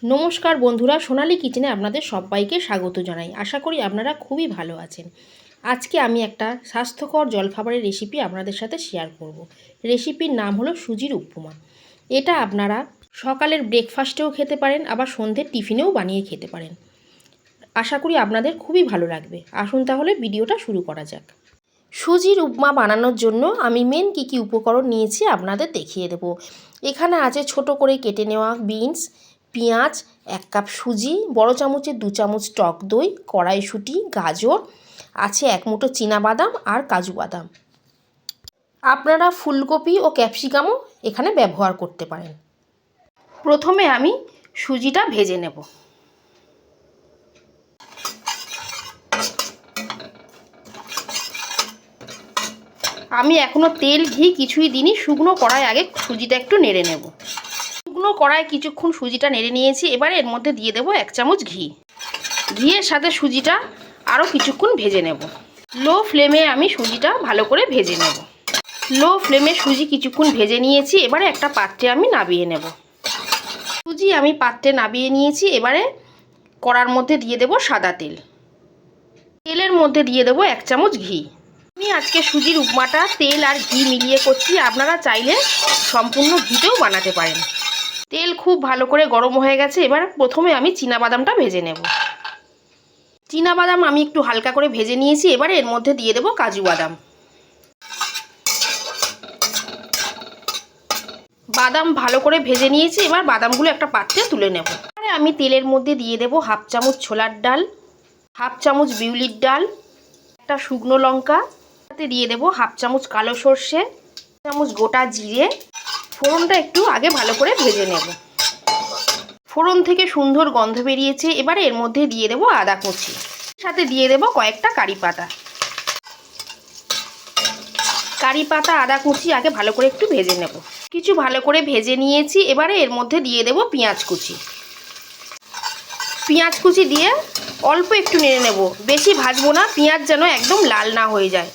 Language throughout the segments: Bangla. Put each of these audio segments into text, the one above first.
নমস্কার বন্ধুরা, সোনালী কিচেনে আপনাদের সবাইকে স্বাগত জানাই। আশা করি আপনারা খুবই ভালো আছেন। আজকে আমি একটা স্বাস্থ্যকর জলখাবারের রেসিপি আপনাদের সাথে শেয়ার করব। রেসিপির নাম হলো সুজির উপমা। এটা আপনারা সকালের ব্রেকফাস্টেও খেতে পারেন, আবার সন্ধ্যের টিফিনেও বানিয়ে খেতে পারেন। আশা করি আপনাদের খুবই ভালো লাগবে। আসুন তাহলে ভিডিওটা শুরু করা যাক। সুজির উপমা বানানোর জন্য আমি মেন কী উপকরণ নিয়েছি আপনাদের দেখিয়ে দেব। এখানে আছে ছোট করে কেটে নেওয়া বিনস, পেঁয়াজ, 1 কাপ সুজি, বড় চামচের 2 চামচ টক দই, কড়াইশুঁটি, গাজর, আছে 1 মুঠো চীনাবাদাম আর কাজু বাদাম। আপনারা ফুলকপি ও ক্যাপসিকামও এখানে ব্যবহার করতে পারেন। প্রথমে আমি সুজিটা ভেজে নেব। আমি এখনও তেল ঘি কিছুই দিইনি, শুকনো কড়াই আগে সুজিটা একটু নেড়ে নেব। শুকনো কড়াই কিছুক্ষণ সুজিটা নেড়ে নিয়েছি। এবারে এর মধ্যে দিয়ে দেবো 1 চামচ ঘি। ঘিয়ের সাথে সুজিটা আরও কিছুক্ষণ ভেজে নেব। লো ফ্লেমে আমি সুজিটা ভালো করে ভেজে নেব। লো ফ্লেমে সুজি কিছুক্ষণ ভেজে নিয়েছি। এবারে একটা পাত্রে আমি নামিয়ে নেব। সুজি আমি পাত্রে নামিয়ে নিয়েছি। এবারে কড়ার মধ্যে দিয়ে দেব সাদা তেল। তেলের মধ্যে দিয়ে দেবো 1 চামচ ঘি। আমি আজকে সুজির উপমাটা তেল আর ঘি মিলিয়ে করছি, আপনারা চাইলে সম্পূর্ণ ঘিতেও বানাতে পারেন। তেল খুব ভালো করে গরম হয়ে গেছে। এবার প্রথমে আমি চীনাবাদামটা ভেজে নেব। চীনাবাদাম আমি একটু হালকা করে ভেজে নিয়েছি। এবারে এর মধ্যে দিয়ে দেব কাজু বাদাম। বাদাম ভালো করে ভেজে নিয়েছি। এবার বাদামগুলো একটা পাত্রে তুলে নেব। এবারে আমি তেলের মধ্যে দিয়ে দেব 1/2 চামচ ছোলার ডাল, 1/2 চামচ বিউলির ডাল, একটা শুকনো লঙ্কা, সাথে দিয়ে দেব 1/2 চামচ কালো সর্ষে, 1 চামচ গোটা জিরে। ফোড়নটা একটু আগে ভালো করে ভেজে নেব। ফোড়ন থেকে সুন্দর গন্ধ বেরিয়েছে। এবারে এর মধ্যে দিয়ে দেব আদা কুচি, সাথে দিয়ে দেব কয়েকটা কারি পাতা। কারি পাতা আদা কুচি আগে ভালো করে একটু ভেজে নেব। কিছু ভালো করে ভেজে নিয়েছি। এবারে এর মধ্যে দিয়ে দেব পেঁয়াজ কুচি। পেঁয়াজ কুচি দিয়ে অল্প একটু নেড়ে নেব, বেশি ভাজবো না, পেঁয়াজ যেন একদম লাল না হয়ে যায়।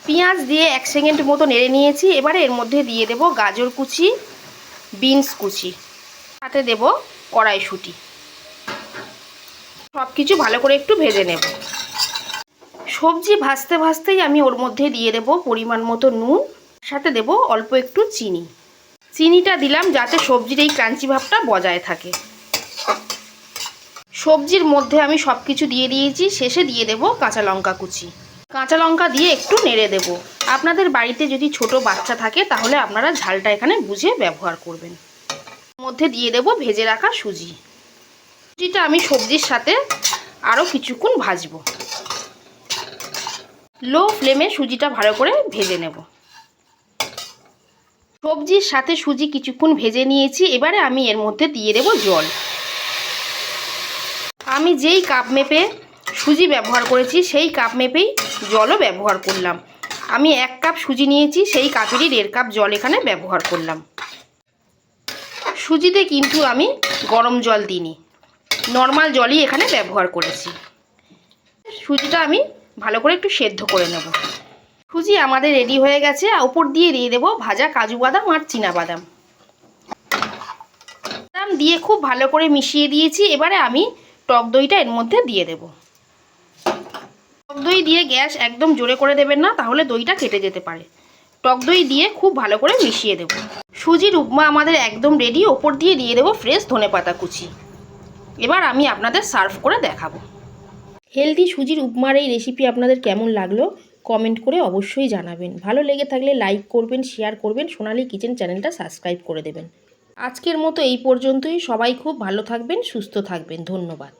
পেঁয়াজ দিয়ে 1 সেকেন্ড মতো নেড়ে নিয়েছি। এবারে এর মধ্যে দিয়ে দেব গাজর কুচি, বিনস কুচি, সাথে দেব কড়াইশুঁটি। সব কিছু ভালো করে একটু ভেজে নেব। সবজি ভাজতে ভাজতেই আমি ওর মধ্যে দিয়ে দেব পরিমাণ মতো নুন, সাথে দেব অল্প একটু চিনি। চিনিটা দিলাম যাতে সবজির এই ক্রাঞ্চি ভাবটা বজায় থাকে। সবজির মধ্যে আমি সব কিছু দিয়ে দিয়েছি। শেষে দিয়ে দেব কাঁচা লঙ্কা কুচি। কাঁচা লঙ্কা দিয়ে একটু নেড়ে দেব। আপনাদের বাড়িতে যদি ছোট বাচ্চা থাকে তাহলে আপনারা ঝালটা এখানে বুঝে ব্যবহার করবেন। মধ্যে দিয়ে দেব ভেজে রাখা সুজি। সুজিটা আমি সবজির সাথে আরও কিছুক্ষণ ভাজবো। লো ফ্লেমে সুজিটা ভালো করে ভেজে নেব। সবজির সাথে সুজি কিছুক্ষণ ভেজে নিয়েছি। এবারে আমি এর মধ্যে দিয়ে দেব জল। আমি যেই কাপ মেপে সুজি ব্যবহার করেছি সেই কাপ মেপেই জলও ব্যবহার করলাম। আমি 1 কাপ সুজি নিয়েছি, সেই কাপেরই 1.5 কাপ জল এখানে ব্যবহার করলাম। সুজিতে কিন্তু আমি গরম জল দিইনি, নর্মাল জলই এখানে ব্যবহার করেছি। সুজিটা আমি ভালো করে একটু সেদ্ধ করে নেব। সুজি আমাদের রেডি হয়ে গেছে। উপর দিয়ে দিয়ে দেবো ভাজা কাজু বাদাম আর চীনাবাদাম। বাদাম দিয়ে খুব ভালো করে মিশিয়ে দিয়েছি। এবারে আমি টক দইটা এর মধ্যে দিয়ে দেব। টক দই দিয়ে গ্যাস একদম জোরে করে দেবেন না, তাহলে দইটা কেটে যেতে পারে। টক দই দিয়ে খুব ভালো করে মিশিয়ে দেব। সুজির উপমা আমাদের একদম রেডি। ওপর দিয়ে দিয়ে দেবো ফ্রেশ ধনেপাতা কুচি। এবার আমি আপনাদের সার্ভ করে দেখাবো। হেলদি সুজির উপমার এই রেসিপি আপনাদের কেমন লাগলো কমেন্ট করে অবশ্যই জানাবেন। ভালো লেগে থাকলে লাইক করবেন, শেয়ার করবেন, সোনালী কিচেন চ্যানেলটা সাবস্ক্রাইব করে দেবেন। আজকের মতো এই পর্যন্তই। সবাই খুব ভালো থাকবেন, সুস্থ থাকবেন। ধন্যবাদ।